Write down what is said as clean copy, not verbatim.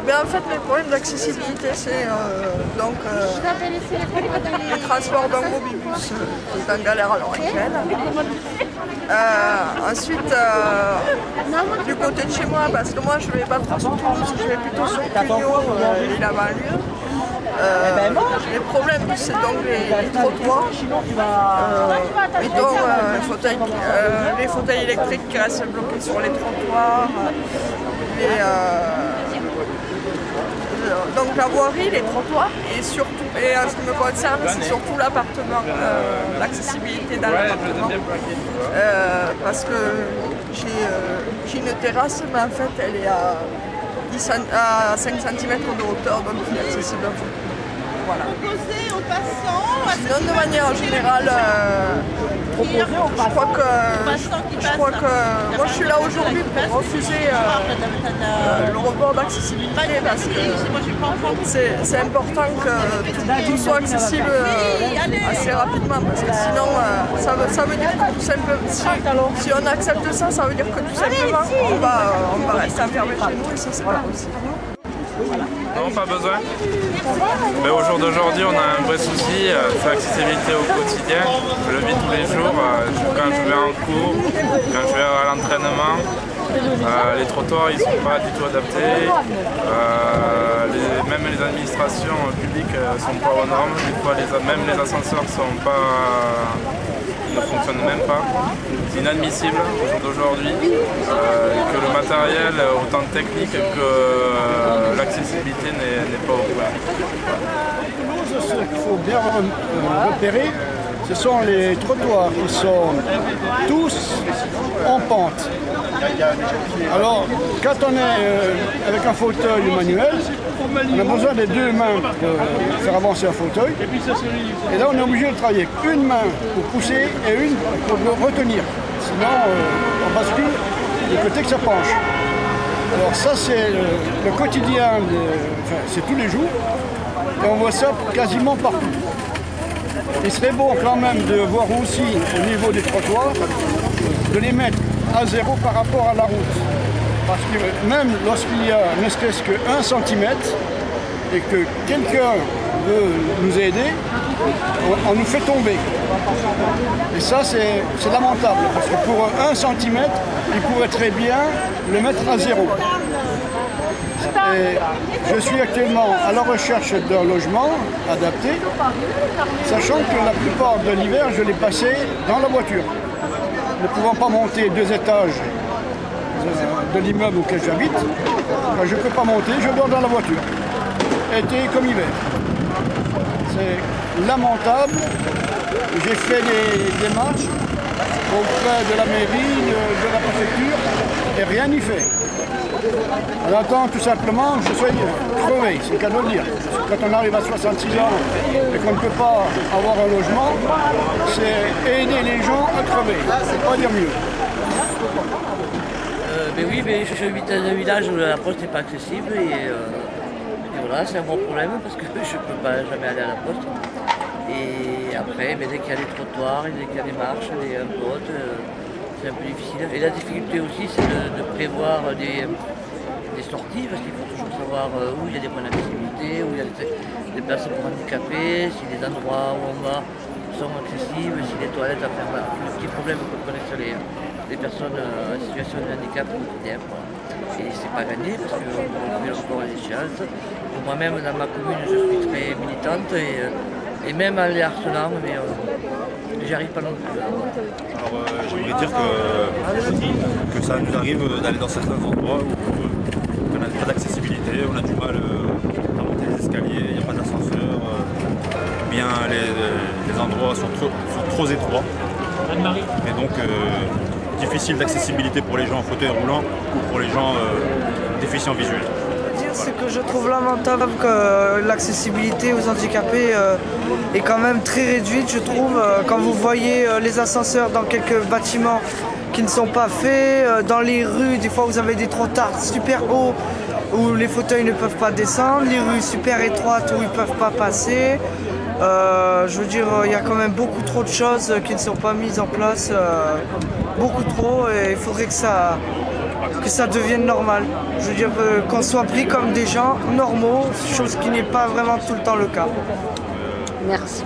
Mais en fait, les problèmes d'accessibilité, c'est les transports d'un mobibus qui est en galère à l'heure actuelle. Ensuite, du côté de chez moi, parce que moi je vais pas trop sur Toulouse, je vais plutôt sur Cugnot et la banlieue. Les problèmes, c'est donc les trottoirs, les fauteuils électriques qui restent bloqués sur les trottoirs, donc la voirie, les trottoirs, et surtout, et en ce qui me concerne, c'est surtout l'appartement, l'accessibilité dans l'appartement, parce que j'ai une terrasse, mais en fait elle est à 5 cm de hauteur, donc il est accessible à tout. Voilà. Sinon, de manière générale, je crois que moi je suis là aujourd'hui pour refuser le report d'accessibilité parce que c'est important que tout soit accessible assez rapidement parce que sinon ça veut dire que tout simplement si on accepte ça, ça veut dire que tout simplement on va rester enfermé chez nous et ça c'est pas possible. Non, pas besoin. Mais au jour d'aujourd'hui, on a un vrai souci, c'est l'accessibilité au quotidien. Je le vis tous les jours, quand je vais en cours, quand je vais à l'entraînement. Les trottoirs, ils ne sont pas du tout adaptés. Même les administrations publiques ne sont pas aux normes. Des fois, même les ascenseurs ne fonctionnent même pas. C'est inadmissible au jour d'aujourd'hui que le matériel, autant technique que l'accessibilité n'est pas au point. Ce qu'il faut bien repérer, ce sont les trottoirs qui sont tous en pente. Alors, quand on est avec un fauteuil manuel, on a besoin des deux mains pour faire avancer un fauteuil. Et là, on est obligé de travailler avec une main pour pousser et une pour retenir. Sinon, on bascule du côté que ça penche. Alors ça, c'est le quotidien, c'est tous les jours. Et on voit ça quasiment partout. Il serait bon quand même de voir aussi au niveau des trottoirs, de les mettre à zéro par rapport à la route. Parce que même lorsqu'il y a ne serait-ce que 1 cm et que quelqu'un veut nous aider, on nous fait tomber. Et ça, c'est lamentable, parce que pour 1 cm, il pourrait très bien le mettre à zéro. Et je suis actuellement à la recherche d'un logement adapté, sachant que la plupart de l'hiver, je l'ai passé dans la voiture. Ne pouvant pas monter 2 étages de l'immeuble auquel j'habite, je ne peux pas monter, je dors dans la voiture, été comme hiver. C'est lamentable. J'ai fait des démarches auprès de la mairie, de la préfecture, et rien n'y fait. On attend tout simplement que je sois crevé, c'est le cas de le dire. Quand on arrive à 66 ans et qu'on ne peut pas avoir un logement, c'est aider les gens à crever, c'est pas dire mieux. Oui, mais j'habite dans un village où la poste n'est pas accessible et voilà, c'est un gros problème parce que je ne peux pas jamais aller à la poste. Et après, dès qu'il y a des trottoirs, dès qu'il y a des marches, des potes, c'est un peu difficile. Et la difficulté aussi, c'est de prévoir des sorties, parce qu'il faut toujours savoir où il y a des points d'accessibilité, où il y a des places pour handicapés, si les endroits où on va sont accessibles, si les toilettes, enfin voilà, le petit problème que connaissent les personnes en situation de handicap au quotidien. Voilà. Et c'est pas gagné parce qu'on fait le sport à l'échéance. Moi-même, dans ma commune, je suis très militante et même en les harcelant, mais j'y arrive pas non plus. Alors j'aimerais dire que ça nous arrive d'aller dans certains endroits où on n'a pas d'accessibilité, on a du mal à monter les escaliers, il n'y a pas d'ascenseur, bien les endroits sont trop étroits. Et donc difficile d'accessibilité pour les gens en fauteuil roulant ou pour les gens déficients visuels. C'est que je trouve lamentable que l'accessibilité aux handicapés est quand même très réduite, je trouve. Quand vous voyez les ascenseurs dans quelques bâtiments qui ne sont pas faits, dans les rues, des fois vous avez des trottoirs super hauts où les fauteuils ne peuvent pas descendre, les rues super étroites où ils ne peuvent pas passer. Je veux dire, il y a quand même beaucoup trop de choses qui ne sont pas mises en place, beaucoup trop, et il faudrait que ça que ça devienne normal. Je veux dire qu'on soit pris comme des gens normaux, chose qui n'est pas vraiment tout le temps le cas. Merci.